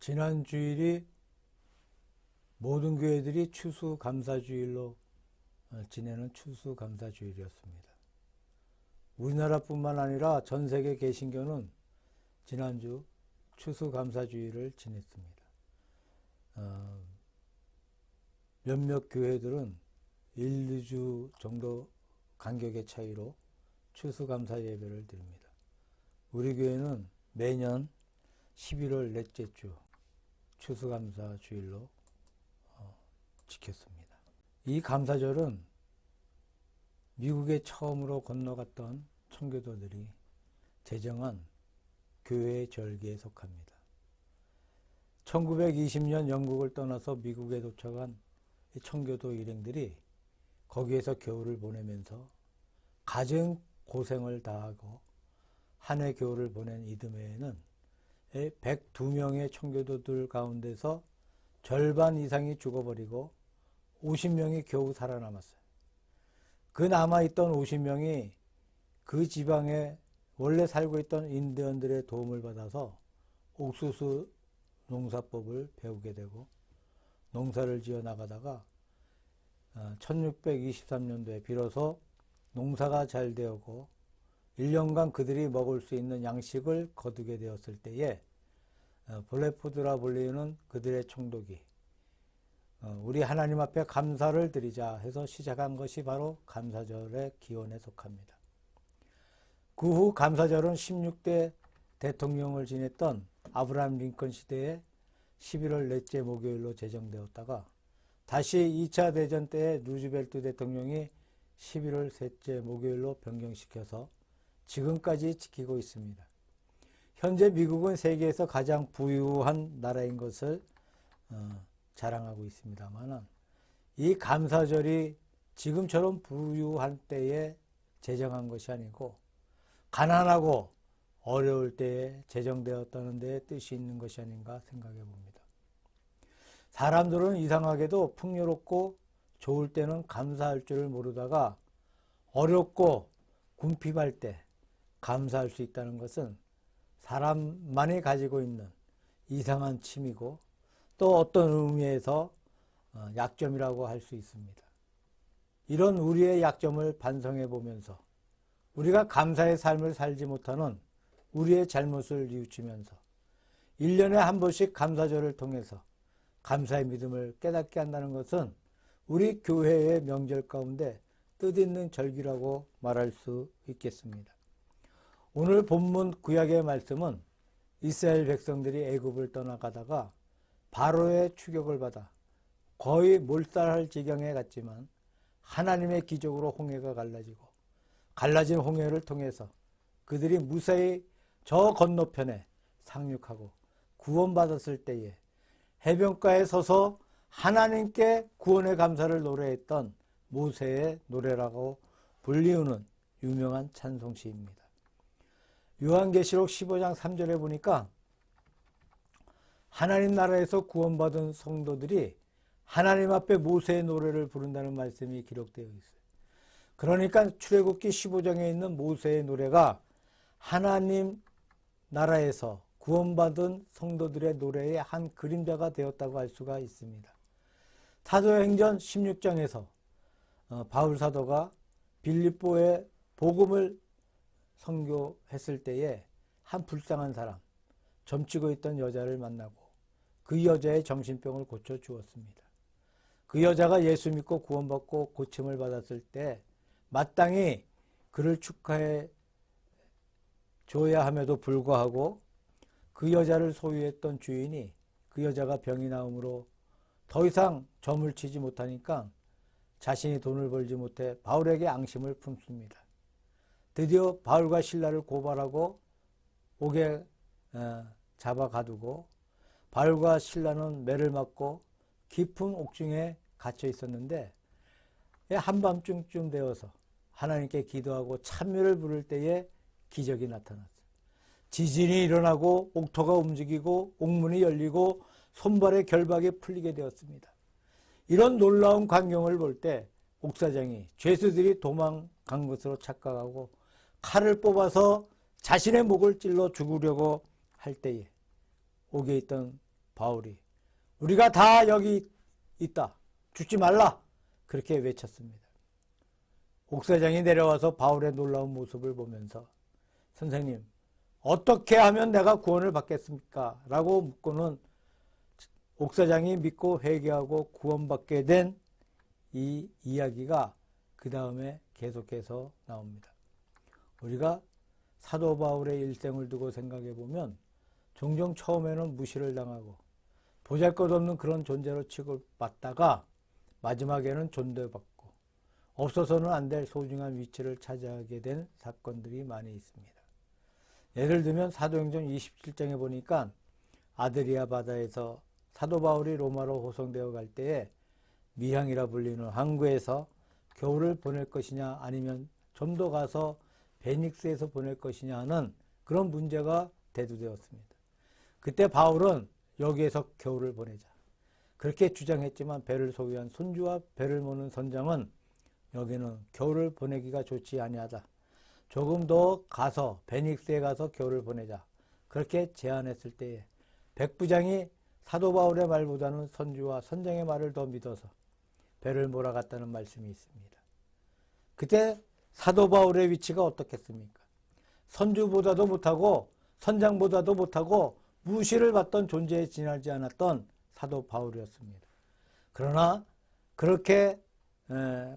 지난 주일이 모든 교회들이 추수감사주일로 지내는 추수감사주일이었습니다. 우리나라뿐만 아니라 전 세계 개신교는 지난주 추수감사주일을 지냈습니다. 몇몇 교회들은 1, 2주 정도 간격의 차이로 추수감사 예배를 드립니다. 우리 교회는 매년 11월 넷째 주 추수감사 주일로 지켰습니다. 이 감사절은 미국에 처음으로 건너갔던 청교도들이 제정한 교회의 절기에 속합니다. 1920년 영국을 떠나서 미국에 도착한 청교도 일행들이 거기에서 겨울을 보내면서 가진 고생을 다하고 한 해 겨울을 보낸 이듬해에는 102명의 청교도들 가운데서 절반 이상이 죽어버리고 50명이 겨우 살아남았어요. 그 남아있던 50명이 그 지방에 원래 살고 있던 인디언들의 도움을 받아서 옥수수 농사법을 배우게 되고 농사를 지어 나가다가 1623년도에 비로소 농사가 잘 되었고 1년간 그들이 먹을 수 있는 양식을 거두게 되었을 때에 블랙푸드라 불리는 그들의 총독이 우리 하나님 앞에 감사를 드리자 해서 시작한 것이 바로 감사절의 기원에 속합니다. 그 후 감사절은 16대 대통령을 지냈던 아브라함 링컨 시대에 11월 넷째 목요일로 제정되었다가 다시 2차 대전 때 루즈벨트 대통령이 11월 셋째 목요일로 변경시켜서 지금까지 지키고 있습니다. 현재 미국은 세계에서 가장 부유한 나라인 것을 자랑하고 있습니다만 이 감사절이 지금처럼 부유한 때에 제정한 것이 아니고 가난하고 어려울 때에 제정되었다는 데 뜻이 있는 것이 아닌가 생각해 봅니다. 사람들은 이상하게도 풍요롭고 좋을 때는 감사할 줄을 모르다가 어렵고 궁핍할 때 감사할 수 있다는 것은 사람만이 가지고 있는 이상한 취미고 또 어떤 의미에서 약점이라고 할 수 있습니다. 이런 우리의 약점을 반성해 보면서 우리가 감사의 삶을 살지 못하는 우리의 잘못을 뉘우치면서 1년에 한 번씩 감사절을 통해서 감사의 믿음을 깨닫게 한다는 것은 우리 교회의 명절 가운데 뜻있는 절기라고 말할 수 있겠습니다. 오늘 본문 구약의 말씀은 이스라엘 백성들이 애굽을 떠나가다가 바로의 추격을 받아 거의 몰살할 지경에 갔지만 하나님의 기적으로 홍해가 갈라지고 갈라진 홍해를 통해서 그들이 무사히 저 건너편에 상륙하고 구원받았을 때에 해변가에 서서 하나님께 구원의 감사를 노래했던 모세의 노래라고 불리우는 유명한 찬송시입니다. 요한계시록 15장 3절에 보니까 하나님 나라에서 구원받은 성도들이 하나님 앞에 모세의 노래를 부른다는 말씀이 기록되어 있어요. 그러니까 출애굽기 15장에 있는 모세의 노래가 하나님 나라에서 구원받은 성도들의 노래의 한 그림자가 되었다고 할 수가 있습니다. 사도행전 16장에서 바울 사도가 빌립보에 복음을 선교했을 때에 한 불쌍한 사람, 점치고 있던 여자를 만나고 그 여자의 정신병을 고쳐주었습니다. 그 여자가 예수 믿고 구원받고 고침을 받았을 때 마땅히 그를 축하해 줘야 함에도 불구하고 그 여자를 소유했던 주인이 그 여자가 병이 나음으로 더 이상 점을 치지 못하니까 자신이 돈을 벌지 못해 바울에게 앙심을 품습니다. 드디어 바울과 실라를 고발하고 옥에 잡아 가두고 바울과 실라는 매를 맞고 깊은 옥중에 갇혀 있었는데 한밤중쯤 되어서 하나님께 기도하고 찬미를 부를 때에 기적이 나타났어요. 지진이 일어나고 옥토가 움직이고 옥문이 열리고 손발의 결박이 풀리게 되었습니다. 이런 놀라운 광경을 볼 때 옥사장이 죄수들이 도망간 것으로 착각하고 칼을 뽑아서 자신의 목을 찔러 죽으려고 할 때에 옥에 있던 바울이 우리가 다 여기 있다. 죽지 말라. 그렇게 외쳤습니다. 옥사장이 내려와서 바울의 놀라운 모습을 보면서 선생님, 어떻게 하면 내가 구원을 받겠습니까? 라고 묻고는 옥사장이 믿고 회개하고 구원받게 된 이 이야기가 그 다음에 계속해서 나옵니다. 우리가 사도 바울의 일생을 두고 생각해 보면 종종 처음에는 무시를 당하고 보잘것없는 그런 존재로 취급받다가 마지막에는 존대받고 없어서는 안 될 소중한 위치를 차지하게 된 사건들이 많이 있습니다. 예를 들면 사도행전 27장에 보니까 아드리아 바다에서 사도 바울이 로마로 호송되어 갈 때에 미향이라 불리는 항구에서 겨울을 보낼 것이냐 아니면 좀 더 가서 베닉스에서 보낼 것이냐 하는 그런 문제가 대두되었습니다. 그때 바울은 여기에서 겨울을 보내자 그렇게 주장했지만 배를 소유한 손주와 배를 모는 선장은 여기는 겨울을 보내기가 좋지 아니하다. 조금 더 가서 베닉스에 가서 겨울을 보내자. 그렇게 제안했을 때에 백부장이 사도 바울의 말보다는 선주와 선장의 말을 더 믿어서 배를 몰아갔다는 말씀이 있습니다. 그때 사도 바울의 위치가 어떻겠습니까? 선주보다도 못하고 선장보다도 못하고 무시를 받던 존재에 지나지 않았던 사도 바울이었습니다. 그러나 그렇게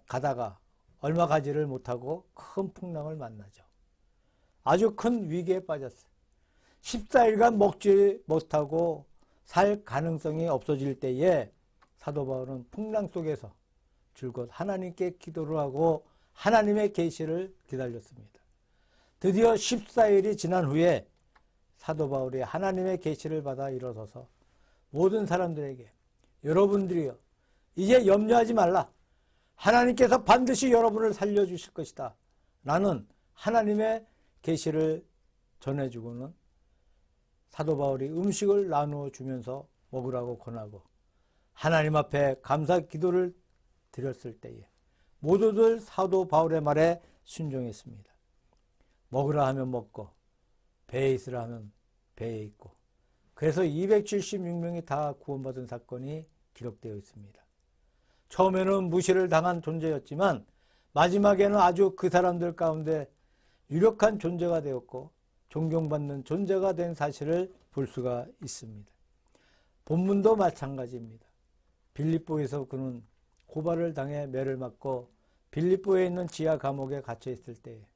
가다가 얼마 가지를 못하고 큰 풍랑을 만나죠. 아주 큰 위기에 빠졌어요. 14일간 먹지 못하고 살 가능성이 없어질 때에 사도 바울은 풍랑 속에서 줄곧 하나님께 기도를 하고 하나님의 계시를 기다렸습니다. 드디어 14일이 지난 후에 사도 바울이 하나님의 계시를 받아 일어서서 모든 사람들에게 여러분들이요 이제 염려하지 말라. 하나님께서 반드시 여러분을 살려주실 것이다. 라는 하나님의 계시를 전해주고는 사도 바울이 음식을 나누어 주면서 먹으라고 권하고 하나님 앞에 감사 기도를 드렸을 때에 모두들 사도 바울의 말에 순종했습니다. 먹으라 하면 먹고 배에 있으라 하면 배에 있고 그래서 276명이 다 구원받은 사건이 기록되어 있습니다. 처음에는 무시를 당한 존재였지만 마지막에는 아주 그 사람들 가운데 유력한 존재가 되었고 존경받는 존재가 된 사실을 볼 수가 있습니다. 본문도 마찬가지입니다. 빌립보에서 그는 고발을 당해 매를 맞고 빌립보에 있는 지하 감옥에 갇혀 있을 때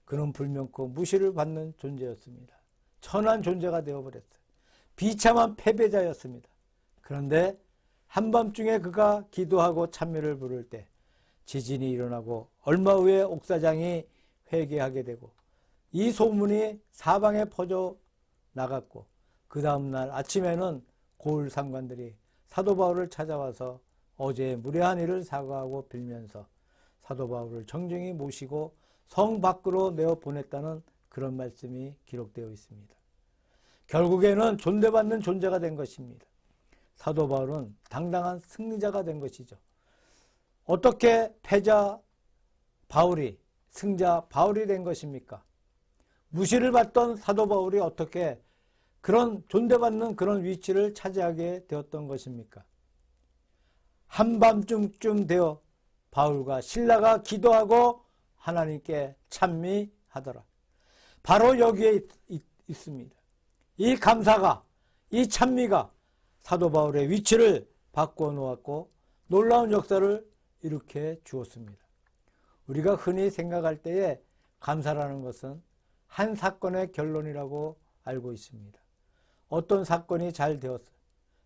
그는 불면코 무시를 받는 존재였습니다. 천한 존재가 되어버렸어요. 비참한 패배자였습니다. 그런데 한밤중에 그가 기도하고 찬미를 부를 때 지진이 일어나고 얼마 후에 옥사장이 회개하게 되고 이 소문이 사방에 퍼져 나갔고 그 다음날 아침에는 고을 상관들이 사도 바울을 찾아와서 어제의 무례한 일을 사과하고 빌면서 사도 바울을 정중히 모시고 성 밖으로 내어 보냈다는 그런 말씀이 기록되어 있습니다. 결국에는 존대받는 존재가 된 것입니다. 사도 바울은 당당한 승리자가 된 것이죠. 어떻게 패자 바울이 승자 바울이 된 것입니까? 무시를 받던 사도 바울이 어떻게 그런 존대받는 그런 위치를 차지하게 되었던 것입니까? 한밤중쯤 되어 바울과 실라가 기도하고 하나님께 찬미하더라. 바로 여기에 있습니다. 이 감사가, 이 찬미가 사도 바울의 위치를 바꾸어 놓았고 놀라운 역사를 일으켜 주었습니다. 우리가 흔히 생각할 때에 감사라는 것은 한 사건의 결론이라고 알고 있습니다. 어떤 사건이 잘 되었어요.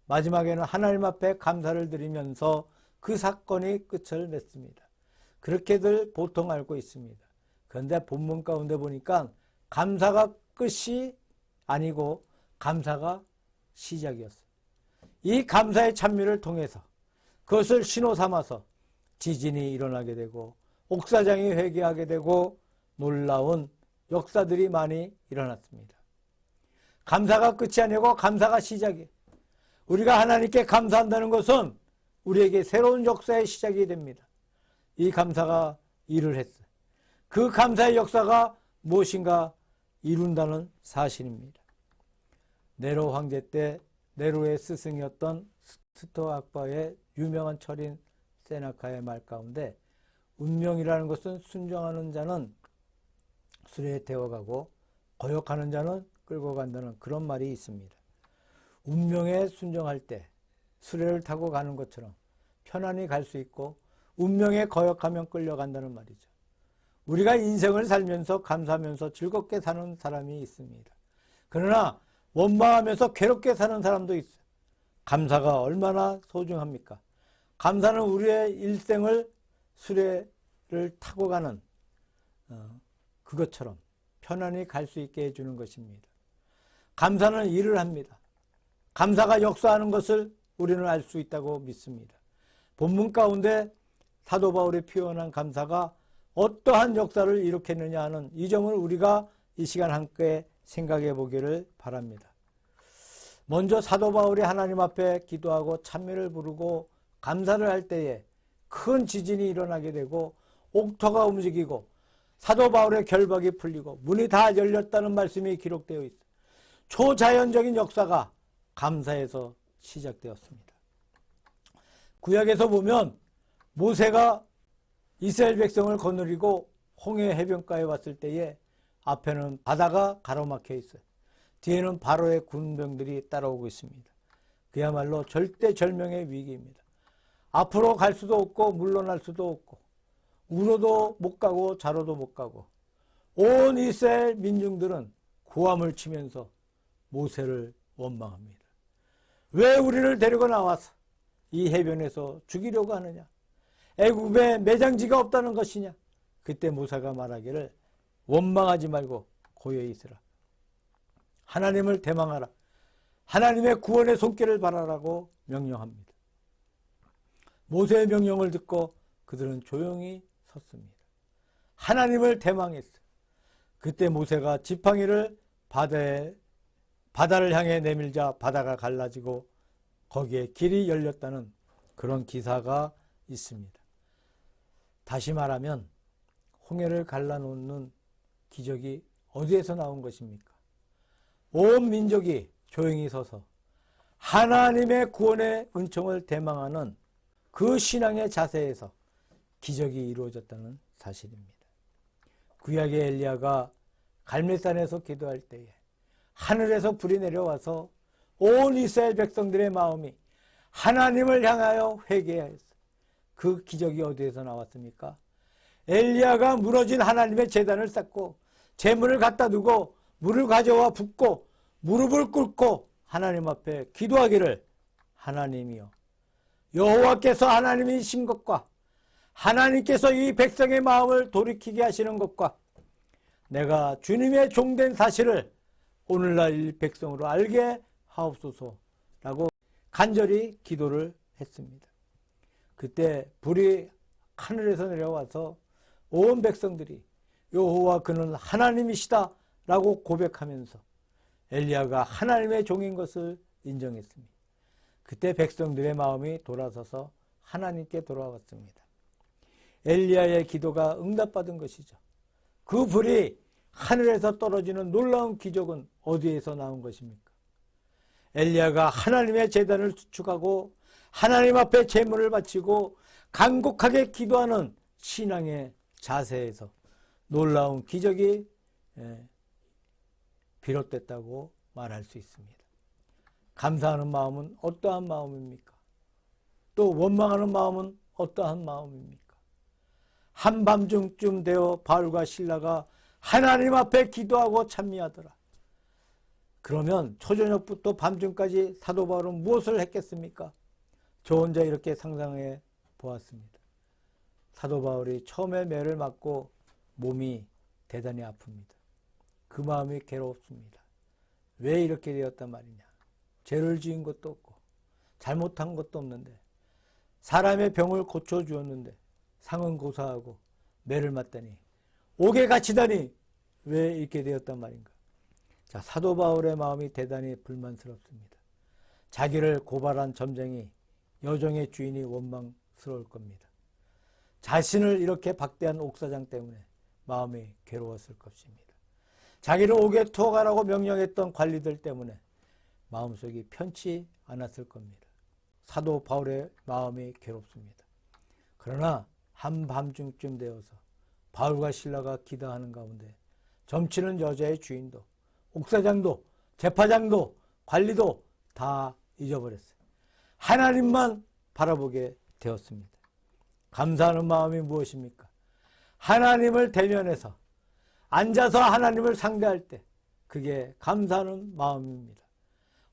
마지막에는 하나님 앞에 감사를 드리면서 그 사건이 끝을 맺습니다. 그렇게들 보통 알고 있습니다. 그런데 본문 가운데 보니까 감사가 끝이 아니고 감사가 시작이었어요. 이 감사의 찬미를 통해서 그것을 신호 삼아서 지진이 일어나게 되고 옥사장이 회개하게 되고 놀라운 역사들이 많이 일어났습니다. 감사가 끝이 아니고 감사가 시작이에요. 우리가 하나님께 감사한다는 것은 우리에게 새로운 역사의 시작이 됩니다. 이 감사가 일을 했어요. 그 감사의 역사가 무엇인가 이룬다는 사실입니다. 네로 황제 때 네로의 스승이었던 스토아과의 유명한 철인 세네카의 말 가운데 운명이라는 것은 순종하는 자는 수레에 태워가고 거역하는 자는 끌고 간다는 그런 말이 있습니다. 운명에 순종할 때 수레를 타고 가는 것처럼 편안히 갈 수 있고 운명에 거역하면 끌려간다는 말이죠. 우리가 인생을 살면서 감사하면서 즐겁게 사는 사람이 있습니다. 그러나 원망하면서 괴롭게 사는 사람도 있어요. 감사가 얼마나 소중합니까? 감사는 우리의 일생을 수레를 타고 가는 그것처럼 편안히 갈 수 있게 해주는 것입니다. 감사는 일을 합니다. 감사가 역사하는 것을 우리는 알 수 있다고 믿습니다. 본문 가운데 사도 바울이 표현한 감사가 어떠한 역사를 일으켰느냐 하는 이 점을 우리가 이 시간 함께 생각해 보기를 바랍니다. 먼저 사도 바울이 하나님 앞에 기도하고 찬미를 부르고 감사를 할 때에 큰 지진이 일어나게 되고 옥토가 움직이고 사도 바울의 결박이 풀리고 문이 다 열렸다는 말씀이 기록되어 있어요. 초자연적인 역사가 감사에서 시작되었습니다. 구약에서 보면 모세가 이스라엘 백성을 거느리고 홍해 해변가에 왔을 때에 앞에는 바다가 가로막혀 있어요. 뒤에는 바로의 군병들이 따라오고 있습니다. 그야말로 절대절명의 위기입니다. 앞으로 갈 수도 없고 물러날 수도 없고 우로도 못 가고 좌로도 못 가고 온 이스라엘 민중들은 고함을 치면서 모세를 원망합니다. 왜 우리를 데리고 나와서 이 해변에서 죽이려고 하느냐? 애굽에 매장지가 없다는 것이냐? 그때 모세가 말하기를 원망하지 말고 고요히 있으라. 하나님을 대망하라. 하나님의 구원의 손길을 바라라고 명령합니다. 모세의 명령을 듣고 그들은 조용히 섰습니다. 하나님을 대망했어요. 그때 모세가 지팡이를 바다를 향해 내밀자 바다가 갈라지고 거기에 길이 열렸다는 그런 기사가 있습니다. 다시 말하면 홍해를 갈라놓는 기적이 어디에서 나온 것입니까? 온 민족이 조용히 서서 하나님의 구원의 은총을 대망하는 그 신앙의 자세에서 기적이 이루어졌다는 사실입니다. 구약의 엘리야가 갈멜산에서 기도할 때에 하늘에서 불이 내려와서 온 이스라엘 백성들의 마음이 하나님을 향하여 회개하였어요. 그 기적이 어디에서 나왔습니까? 엘리야가 무너진 하나님의 제단을 쌓고 제물을 갖다 두고 물을 가져와 붓고 무릎을 꿇고 하나님 앞에 기도하기를 하나님이여 여호와께서 하나님이신 것과 하나님께서 이 백성의 마음을 돌이키게 하시는 것과 내가 주님의 종된 사실을 오늘날 이 백성으로 알게 하옵소서라고 간절히 기도를 했습니다. 그때 불이 하늘에서 내려와서 온 백성들이 여호와 그는 하나님이시다 라고 고백하면서 엘리야가 하나님의 종인 것을 인정했습니다. 그때 백성들의 마음이 돌아서서 하나님께 돌아왔습니다. 엘리야의 기도가 응답받은 것이죠. 그 불이 하늘에서 떨어지는 놀라운 기적은 어디에서 나온 것입니까? 엘리야가 하나님의 제단을 수축하고 하나님 앞에 제물을 바치고 간곡하게 기도하는 신앙의 자세에서 놀라운 기적이 비롯됐다고 말할 수 있습니다. 감사하는 마음은 어떠한 마음입니까? 또 원망하는 마음은 어떠한 마음입니까? 한밤중쯤 되어 바울과 실라가 하나님 앞에 기도하고 찬미하더라. 그러면 초저녁부터 밤중까지 사도 바울은 무엇을 했겠습니까? 저 혼자 이렇게 상상해 보았습니다. 사도 바울이 처음에 매를 맞고 몸이 대단히 아픕니다. 그 마음이 괴롭습니다. 왜 이렇게 되었단 말이냐? 죄를 지은 것도 없고 잘못한 것도 없는데 사람의 병을 고쳐주었는데 상은 고사하고 매를 맞다니 옥에 갇히다니 왜 이렇게 되었단 말인가? 자, 사도 바울의 마음이 대단히 불만스럽습니다. 자기를 고발한 점쟁이 여종의 주인이 원망스러울 겁니다. 자신을 이렇게 박대한 옥사장 때문에 마음이 괴로웠을 것입니다. 자기를 옥에 투어가라고 명령했던 관리들 때문에 마음속이 편치 않았을 겁니다. 사도 바울의 마음이 괴롭습니다. 그러나 한밤중쯤 되어서 바울과 실라가 기도하는 가운데 점치는 여자의 주인도, 옥사장도, 제파장도, 관리도 다 잊어버렸어요. 하나님만 바라보게 되었습니다. 감사하는 마음이 무엇입니까? 하나님을 대면해서 앉아서 하나님을 상대할 때 그게 감사하는 마음입니다.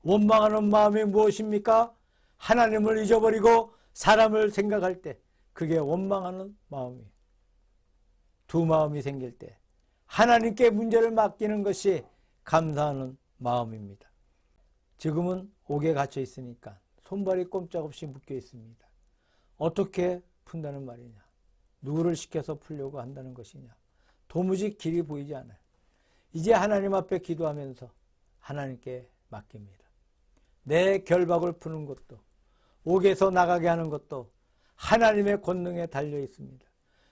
원망하는 마음이 무엇입니까? 하나님을 잊어버리고 사람을 생각할 때 그게 원망하는 마음이에요. 두 마음이 생길 때 하나님께 문제를 맡기는 것이 감사하는 마음입니다. 지금은 옥에 갇혀 있으니까 손발이 꼼짝없이 묶여 있습니다. 어떻게 푼다는 말이냐? 누구를 시켜서 풀려고 한다는 것이냐? 도무지 길이 보이지 않아요. 이제 하나님 앞에 기도하면서 하나님께 맡깁니다. 내 결박을 푸는 것도, 옥에서 나가게 하는 것도 하나님의 권능에 달려 있습니다.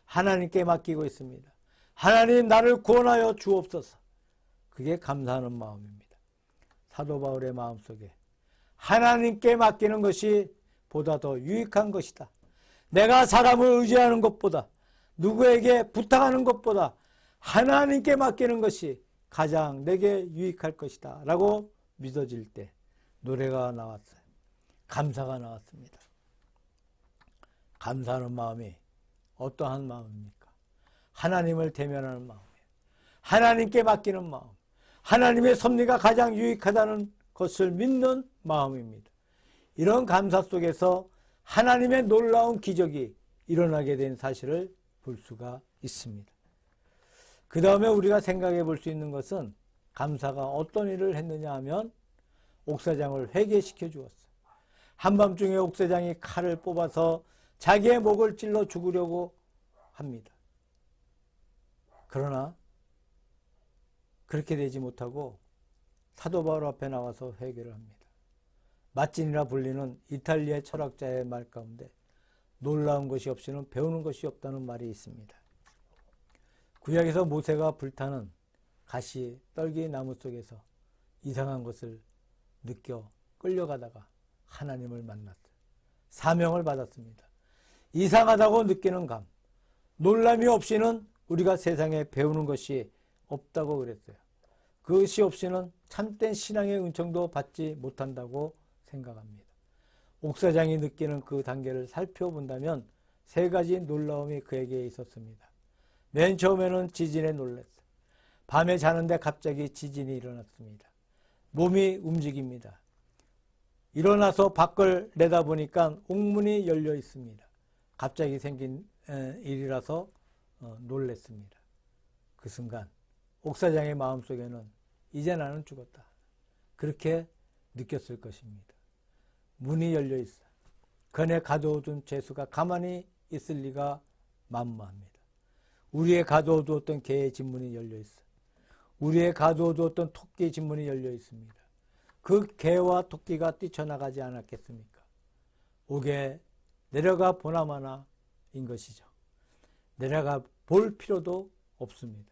하나님께 맡기고 있습니다. 하나님, 나를 구원하여 주옵소서. 그게 감사하는 마음입니다. 사도 바울의 마음속에 하나님께 맡기는 것이 보다 더 유익한 것이다. 내가 사람을 의지하는 것보다, 누구에게 부탁하는 것보다 하나님께 맡기는 것이 가장 내게 유익할 것이다 라고 믿어질 때 노래가 나왔어요. 감사가 나왔습니다. 감사하는 마음이 어떠한 마음입니까? 하나님을 대면하는 마음이에요. 하나님께 맡기는 마음, 하나님의 섭리가 가장 유익하다는 것을 믿는 마음입니다. 이런 감사 속에서 하나님의 놀라운 기적이 일어나게 된 사실을 볼 수가 있습니다. 그 다음에 우리가 생각해 볼 수 있는 것은 감사가 어떤 일을 했느냐 하면 옥사장을 회개시켜 주었어요. 한밤중에 옥사장이 칼을 뽑아서 자기의 목을 찔러 죽으려고 합니다. 그러나 그렇게 되지 못하고 사도 바울 앞에 나와서 회개를 합니다. 마찐이라 불리는 이탈리아 철학자의 말 가운데 놀라운 것이 없이는 배우는 것이 없다는 말이 있습니다. 구약에서 모세가 불타는 가시 떨기 나무 속에서 이상한 것을 느껴 끌려가다가 하나님을 만났어요. 사명을 받았습니다. 이상하다고 느끼는 감, 놀람이 없이는 우리가 세상에 배우는 것이 없다고 그랬어요. 그것이 없이는 참된 신앙의 은총도 받지 못한다고 생각합니다. 옥사장이 느끼는 그 단계를 살펴본다면 세 가지 놀라움이 그에게 있었습니다. 맨 처음에는 지진에 놀랐어요. 밤에 자는데 갑자기 지진이 일어났습니다. 몸이 움직입니다. 일어나서 밖을 내다보니까 옥문이 열려 있습니다. 갑자기 생긴 일이라서 놀랐습니다. 그 순간 옥사장의 마음속에는 이제 나는 죽었다. 그렇게 느꼈을 것입니다. 문이 열려 있어. 그 안에 가둬둔 죄수가 가만히 있을 리가 만무합니다. 우리의 가둬두었던 개의 진문이 열려 있어. 우리의 가둬두었던 토끼의 진문이 열려 있습니다. 그 개와 토끼가 뛰쳐나가지 않았겠습니까? 옥에 내려가 보나마나인 것이죠. 내려가 볼 필요도 없습니다.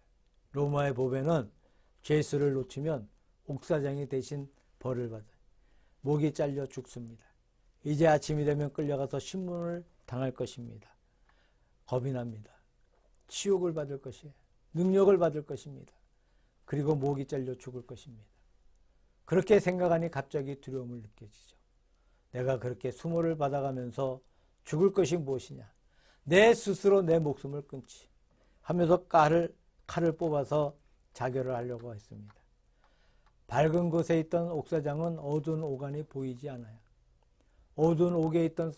로마의 법에는 죄수를 놓치면 옥사장이 대신 벌을 받아요. 목이 잘려 죽습니다. 이제 아침이 되면 끌려가서 신문을 당할 것입니다. 겁이 납니다. 치욕을 받을 것이에요. 능력을 받을 것입니다. 그리고 목이 잘려 죽을 것입니다. 그렇게 생각하니 갑자기 두려움을 느껴지죠. 내가 그렇게 수모를 받아가면서 죽을 것이 무엇이냐. 내 스스로 내 목숨을 끊지 하면서 칼을 뽑아서 자결을 하려고 했습니다. 밝은 곳에 있던 옥사장은 어두운 오간이 보이지 않아요. 어두운 옥에 있던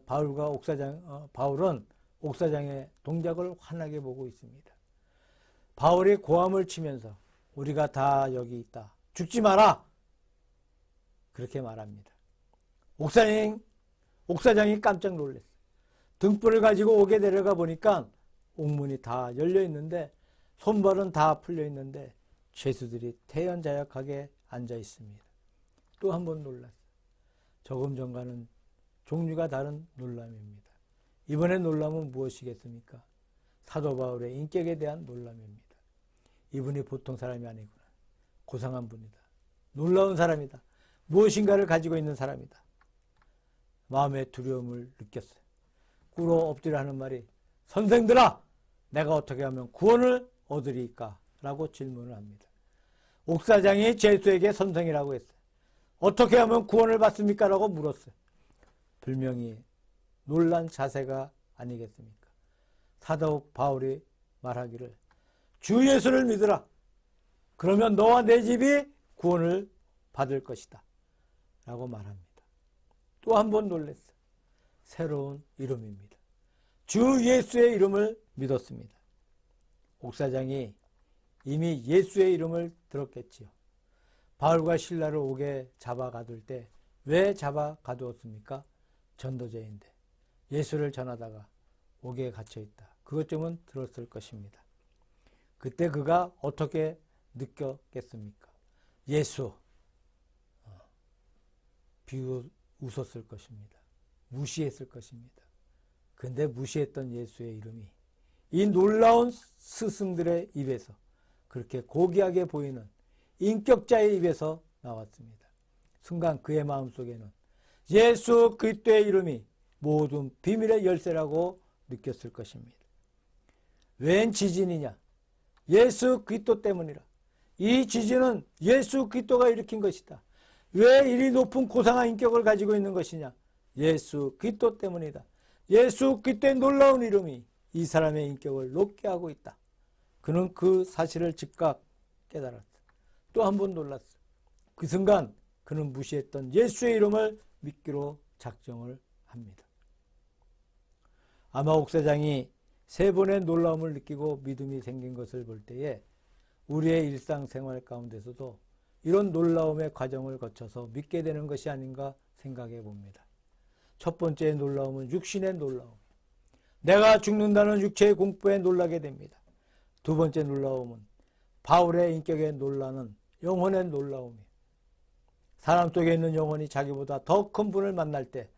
바울은 옥사장의 동작을 환하게 보고 있습니다. 바울이 고함을 치면서 우리가 다 여기 있다. 죽지 마라. 그렇게 말합니다. 옥사장이 깜짝 놀랐어요. 등불을 가지고 옥에 내려가 보니까 옥문이 다 열려 있는데 손발은 다 풀려 있는데 죄수들이 태연자약하게 앉아 있습니다. 또 한 번 놀랐어요. 조금 전과는 종류가 다른 놀람입니다. 이번에 놀람은 무엇이겠습니까? 사도 바울의 인격에 대한 놀람입니다. 이분이 보통 사람이 아니구나. 고상한 분이다. 놀라운 사람이다. 무엇인가를 가지고 있는 사람이다. 마음의 두려움을 느꼈어요. 꿇어 엎드려 하는 말이 선생들아 내가 어떻게 하면 구원을 얻으리까? 라고 질문을 합니다. 옥사장이 제수에게 선생이라고 했어요. 어떻게 하면 구원을 받습니까? 라고 물었어요. 분명히 놀란 자세가 아니겠습니까? 사도 바울이 말하기를 주 예수를 믿으라. 그러면 너와 내 집이 구원을 받을 것이다. 라고 말합니다. 또 한 번 놀랐어요. 새로운 이름입니다. 주 예수의 이름을 믿었습니다. 옥사장이 이미 예수의 이름을 들었겠지요. 바울과 실라를 옥에 잡아 가둘 때 왜 잡아 가두었습니까? 전도자인데 예수를 전하다가 옥에 갇혀있다. 그것쯤은 들었을 것입니다. 그때 그가 어떻게 느꼈겠습니까? 예수 비웃었을 것입니다. 무시했을 것입니다. 근데 무시했던 예수의 이름이 이 놀라운 스승들의 입에서 그렇게 고귀하게 보이는 인격자의 입에서 나왔습니다. 순간 그의 마음속에는 예수 그리스도의 이름이 모든 비밀의 열쇠라고 느꼈을 것입니다. 웬 지진이냐? 예수 그리스도 때문이라. 이 지진은 예수 그리스도가 일으킨 것이다. 왜 이리 높은 고상한 인격을 가지고 있는 것이냐? 예수 그리스도 때문이다. 예수 그리스도의 놀라운 이름이 이 사람의 인격을 높게 하고 있다. 그는 그 사실을 즉각 깨달았어. 또 한 번 놀랐어. 그 순간 그는 무시했던 예수의 이름을 믿기로 작정을 합니다. 아마 옥사장이 세 번의 놀라움을 느끼고 믿음이 생긴 것을 볼 때에 우리의 일상생활 가운데서도 이런 놀라움의 과정을 거쳐서 믿게 되는 것이 아닌가 생각해 봅니다. 첫 번째 놀라움은 육신의 놀라움. 내가 죽는다는 육체의 공포에 놀라게 됩니다. 두 번째 놀라움은 바울의 인격에 놀라는 영혼의 놀라움이에요. 사람 속에 있는 영혼이 자기보다 더 큰 분을 만날 때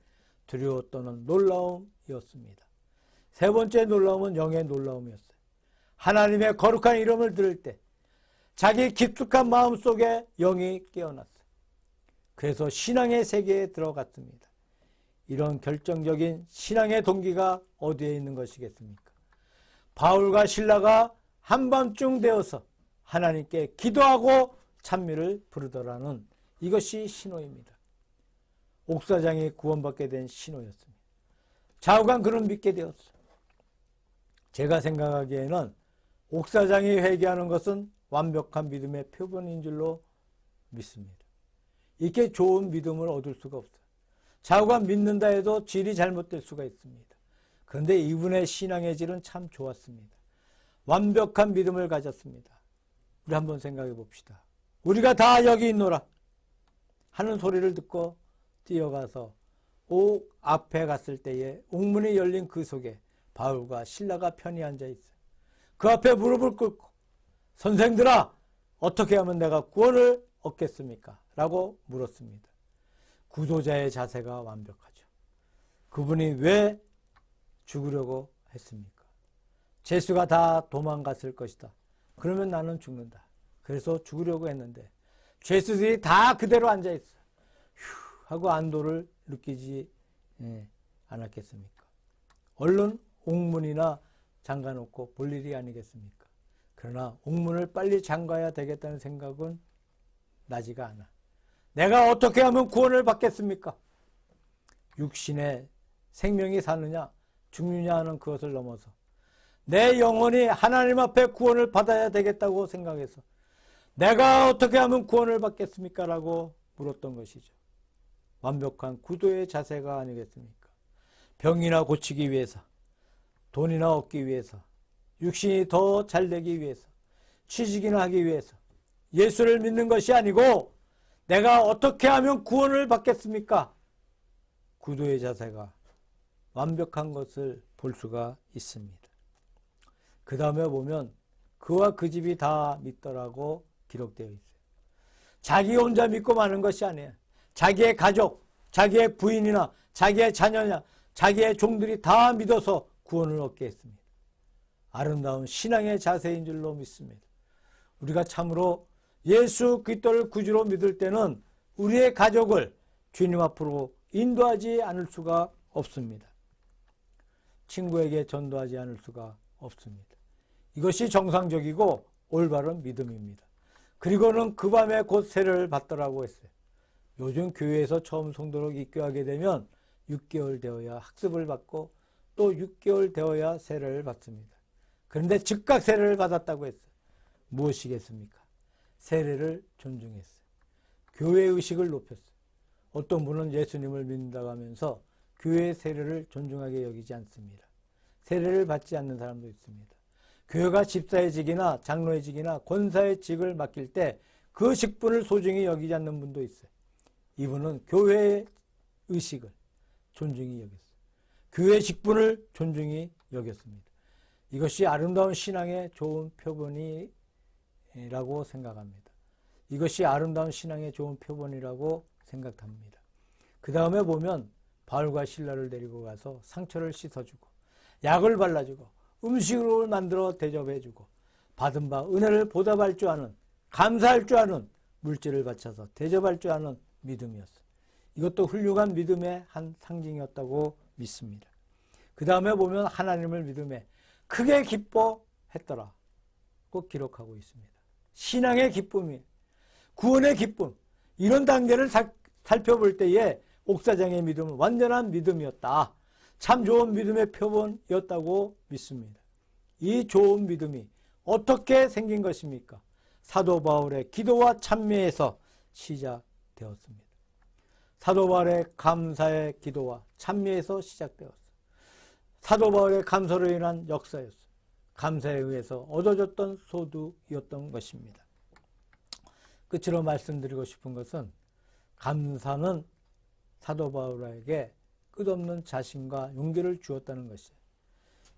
두려워 떠는 놀라움이었습니다. 세 번째 놀라움은 영의 놀라움이었어요. 하나님의 거룩한 이름을 들을 때 자기 깊숙한 마음속에 영이 깨어났어요. 그래서 신앙의 세계에 들어갔습니다. 이런 결정적인 신앙의 동기가 어디에 있는 것이겠습니까? 바울과 실라가 한밤중 되어서 하나님께 기도하고 찬미를 부르더라는 이것이 신호입니다. 옥사장이 구원받게 된 신호였습니다. 좌우간 그는 믿게 되었어요. 제가 생각하기에는 옥사장이 회개하는 것은 완벽한 믿음의 표본인 줄로 믿습니다. 이렇게 좋은 믿음을 얻을 수가 없어요. 좌우간 믿는다 해도 질이 잘못될 수가 있습니다. 그런데 이분의 신앙의 질은 참 좋았습니다. 완벽한 믿음을 가졌습니다. 우리 한번 생각해 봅시다. 우리가 다 여기 있노라 하는 소리를 듣고 뛰어가서 옥 앞에 갔을 때에 옥문이 열린 그 속에 바울과 실라가 편히 앉아 있어요. 그 앞에 무릎을 꿇고 선생들아 어떻게 하면 내가 구원을 얻겠습니까? 라고 물었습니다. 구도자의 자세가 완벽하죠. 그분이 왜 죽으려고 했습니까? 제수가 다 도망갔을 것이다. 그러면 나는 죽는다. 그래서 죽으려고 했는데 죄수들이 다 그대로 앉아있어요. 휴 하고 안도를 느끼지 않았겠습니까? 얼른 옥문이나 잠가놓고 볼 일이 아니겠습니까? 그러나 옥문을 빨리 잠가야 되겠다는 생각은 나지가 않아. 내가 어떻게 하면 구원을 받겠습니까? 육신의 생명이 사느냐 죽느냐 하는 그것을 넘어서 내 영혼이 하나님 앞에 구원을 받아야 되겠다고 생각해서 내가 어떻게 하면 구원을 받겠습니까? 라고 물었던 것이죠. 완벽한 구도의 자세가 아니겠습니까? 병이나 고치기 위해서, 돈이나 얻기 위해서, 육신이 더 잘되기 위해서, 취직이나 하기 위해서 예수를 믿는 것이 아니고 내가 어떻게 하면 구원을 받겠습니까? 구도의 자세가 완벽한 것을 볼 수가 있습니다. 그 다음에 보면 그와 그 집이 다 믿더라고 기록되어 있어요. 자기 혼자 믿고 마는 것이 아니에요. 자기의 가족, 자기의 부인이나 자기의 자녀냐, 자기의 종들이 다 믿어서 구원을 얻게 했습니다. 아름다운 신앙의 자세인 줄로 믿습니다. 우리가 참으로 예수 그리스도를 구주로 믿을 때는 우리의 가족을 주님 앞으로 인도하지 않을 수가 없습니다. 친구에게 전도하지 않을 수가 없습니다. 이것이 정상적이고 올바른 믿음입니다. 그리고는 그 밤에 곧 세례를 받더라고 했어요. 요즘 교회에서 처음 성도로 입교하게 되면 6개월 되어야 학습을 받고 또 6개월 되어야 세례를 받습니다. 그런데 즉각 세례를 받았다고 했어요. 무엇이겠습니까? 세례를 존중했어요. 교회 의식을 높였어요. 어떤 분은 예수님을 믿는다고 하면서 교회의 세례를 존중하게 여기지 않습니다. 세례를 받지 않는 사람도 있습니다. 교회가 집사의 직이나 장로의 직이나 권사의 직을 맡길 때 그 직분을 소중히 여기지 않는 분도 있어요. 이분은 교회의 의식을 존중히 여겼어요. 교회의 직분을 존중히 여겼습니다. 이것이 아름다운 신앙의 좋은 표본이라고 생각합니다. 이것이 아름다운 신앙의 좋은 표본이라고 생각합니다. 그 다음에 보면 바울과 실라를 데리고 가서 상처를 씻어주고 약을 발라주고 음식을 만들어 대접해주고 받은 바 은혜를 보답할 줄 아는, 감사할 줄 아는, 물질을 바쳐서 대접할 줄 아는 믿음이었어요. 이것도 훌륭한 믿음의 한 상징이었다고 믿습니다. 그 다음에 보면 하나님을 믿음에 크게 기뻐했더라 꼭 기록하고 있습니다. 신앙의 기쁨이, 구원의 기쁨, 이런 단계를 살펴볼 때에 옥사장의 믿음은 완전한 믿음이었다. 참 좋은 믿음의 표본이었다고 믿습니다. 이 좋은 믿음이 어떻게 생긴 것입니까? 사도 바울의 기도와 찬미에서 시작되었습니다. 사도 바울의 감사의 기도와 찬미에서 시작되었어요. 사도 바울의 감사로 인한 역사였어요. 감사에 의해서 얻어졌던 소득이었던 것입니다. 끝으로 말씀드리고 싶은 것은 감사는 사도 바울에게 끝없는 자신과 용기를 주었다는 것이에요.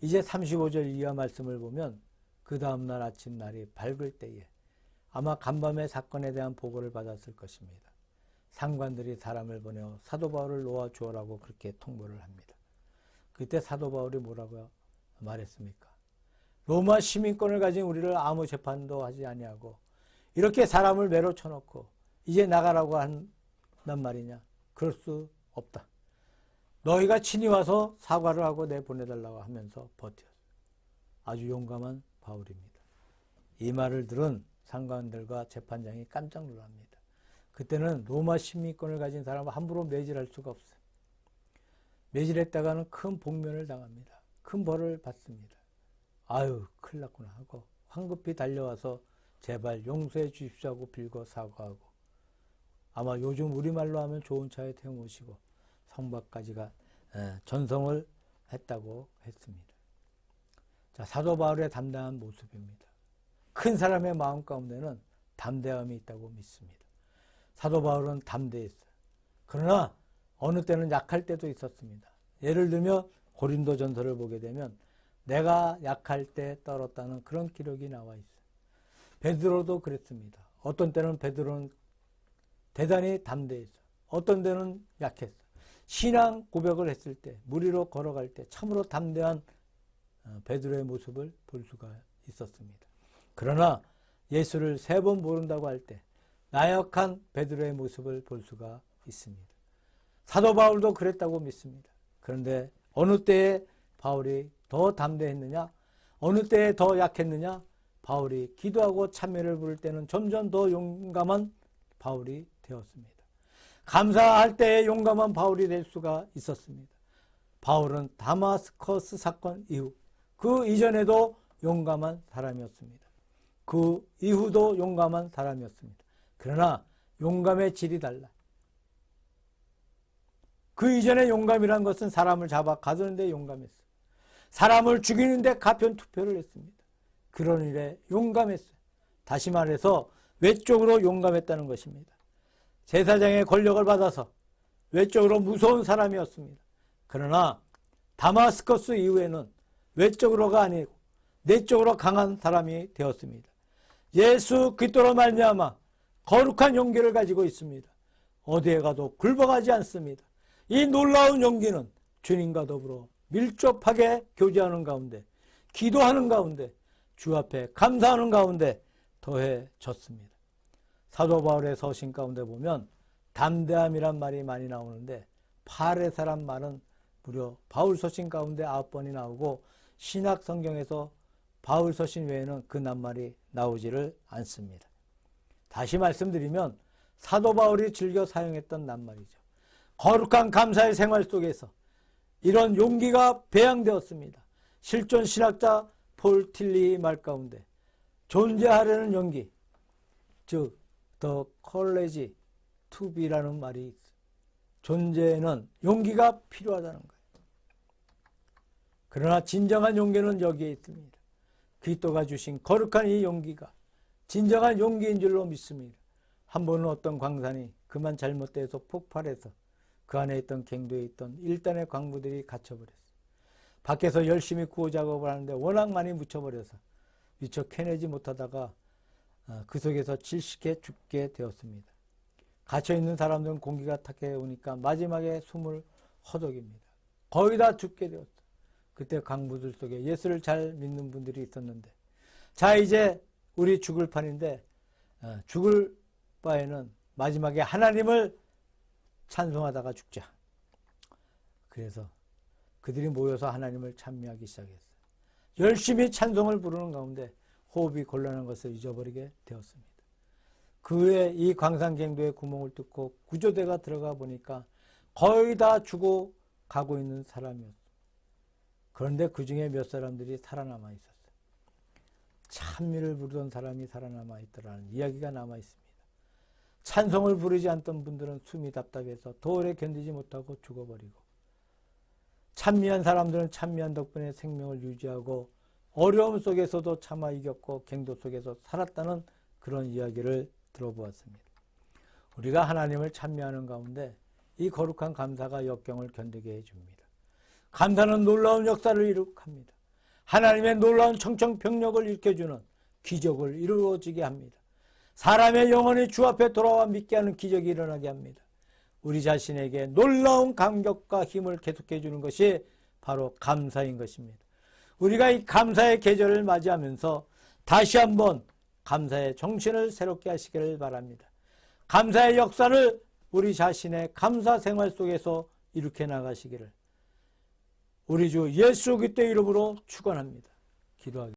이제 35절 이하 말씀을 보면 그 다음날 아침 날이 밝을 때에 아마 간밤에 사건에 대한 보고를 받았을 것입니다. 상관들이 사람을 보내어 사도 바울을 놓아주어라고 그렇게 통보를 합니다. 그때 사도 바울이 뭐라고 말했습니까? 로마 시민권을 가진 우리를 아무 재판도 하지 아니하고 이렇게 사람을 매로 쳐놓고 이제 나가라고 한단 말이냐? 그럴 수 없다. 너희가 친히 와서 사과를 하고 내보내달라고 하면서 버텼어요. 아주 용감한 바울입니다. 이 말을 들은 상관들과 재판장이 깜짝 놀랍니다. 그때는 로마 시민권을 가진 사람을 함부로 매질할 수가 없어요. 매질했다가는 큰 복면을 당합니다. 큰 벌을 받습니다. 아유, 큰일 났구나 하고 황급히 달려와서 제발 용서해 주십시오 하고 빌고 사과하고 아마 요즘 우리말로 하면 좋은 차에 태워 모시고 성밖까지가 전송을 했다고 했습니다. 자, 사도 바울의 담대한 모습입니다. 큰 사람의 마음 가운데는 담대함이 있다고 믿습니다. 사도 바울은 담대했어요. 그러나 어느 때는 약할 때도 있었습니다. 예를 들면 고린도 전서를 보게 되면 내가 약할 때 떨었다는 그런 기록이 나와 있어요. 베드로도 그랬습니다. 어떤 때는 베드로는 대단히 담대했어요. 어떤 때는 약했어요. 신앙 고백을 했을 때, 물 위로 걸어갈 때 참으로 담대한 베드로의 모습을 볼 수가 있었습니다. 그러나 예수를 3번 모른다고 할 때 나약한 베드로의 모습을 볼 수가 있습니다. 사도 바울도 그랬다고 믿습니다. 그런데 어느 때에 바울이 더 담대했느냐? 어느 때에 더 약했느냐? 바울이 기도하고 찬미를 부를 때는 점점 더 용감한 바울이 되었습니다. 감사할 때에 용감한 바울이 될 수가 있었습니다. 바울은 다마스커스 사건 이후 그 이전에도 용감한 사람이었습니다. 그 이후도 용감한 사람이었습니다. 그러나 용감의 질이 달라. 그 이전의 용감이란 것은 사람을 잡아 가두는데 용감했어요. 사람을 죽이는데 가편 투표를 했습니다. 그런 일에 용감했어요. 다시 말해서 외적으로 용감했다는 것입니다. 제사장의 권력을 받아서 외적으로 무서운 사람이었습니다. 그러나 다마스커스 이후에는 외적으로가 아니고 내적으로 강한 사람이 되었습니다. 예수 그리스도로 말미암아 거룩한 용기를 가지고 있습니다. 어디에 가도 굴복하지 않습니다. 이 놀라운 용기는 주님과 더불어 밀접하게 교제하는 가운데, 기도하는 가운데, 주 앞에 감사하는 가운데 더해졌습니다. 사도 바울의 서신 가운데 보면 담대함이란 말이 많이 나오는데 파레사란 말은 무려 바울 서신 가운데 9번이 나오고 신약 성경에서 바울 서신 외에는 그 낱말이 나오지를 않습니다. 다시 말씀드리면 사도 바울이 즐겨 사용했던 낱말이죠. 거룩한 감사의 생활 속에서 이런 용기가 배양되었습니다. 실존 신학자 폴 틸리의 말 가운데 존재하려는 용기, 즉 the courage to be라는 말이 있어요. 존재에는 용기가 필요하다는 거예요. 그러나 진정한 용기는 여기에 있습니다. 그리스도가 주신 거룩한 이 용기가 진정한 용기인 줄로 믿습니다. 한 번은 어떤 광산이 그만 잘못돼서 폭발해서 그 안에 있던 갱도에 있던 1단의 광부들이 갇혀버렸어요. 밖에서 열심히 구호 작업을 하는데 워낙 많이 묻혀버려서 미처 캐내지 못하다가 그 속에서 질식해 죽게 되었습니다. 갇혀있는 사람들은 공기가 탁해 오니까 마지막에 숨을 허덕입니다. 거의 다 죽게 되었어요. 그때 강부들 속에 예수를 잘 믿는 분들이 있었는데, 자 이제 우리 죽을 판인데 죽을 바에는 마지막에 하나님을 찬송하다가 죽자. 그래서 그들이 모여서 하나님을 찬미하기 시작했어요. 열심히 찬송을 부르는 가운데 호흡이 곤란한 것을 잊어버리게 되었습니다. 그 후에 이 광산갱도의 구멍을 뚫고 구조대가 들어가 보니까 거의 다 죽어가고 있는 사람이었어요. 그런데 그 중에 몇 사람들이 살아남아 있었어요. 찬미를 부르던 사람이 살아남아 있더라는 이야기가 남아 있습니다. 찬송을 부르지 않던 분들은 숨이 답답해서 더 오래 견디지 못하고 죽어버리고, 찬미한 사람들은 찬미한 덕분에 생명을 유지하고 어려움 속에서도 참아 이겼고 갱도 속에서 살았다는 그런 이야기를 들어보았습니다. 우리가 하나님을 찬미하는 가운데 이 거룩한 감사가 역경을 견디게 해줍니다. 감사는 놀라운 역사를 이룩합니다. 하나님의 놀라운 청천벽력을 일으켜주는 기적을 이루어지게 합니다. 사람의 영혼이 주 앞에 돌아와 믿게 하는 기적이 일어나게 합니다. 우리 자신에게 놀라운 감격과 힘을 계속해 주는 것이 바로 감사인 것입니다. 우리가 이 감사의 계절을 맞이하면서 다시 한번 감사의 정신을 새롭게 하시기를 바랍니다. 감사의 역사를 우리 자신의 감사 생활 속에서 일으켜 나가시기를 우리 주 예수 그리스도의 이름으로 축원합니다. 기도하겠습니다.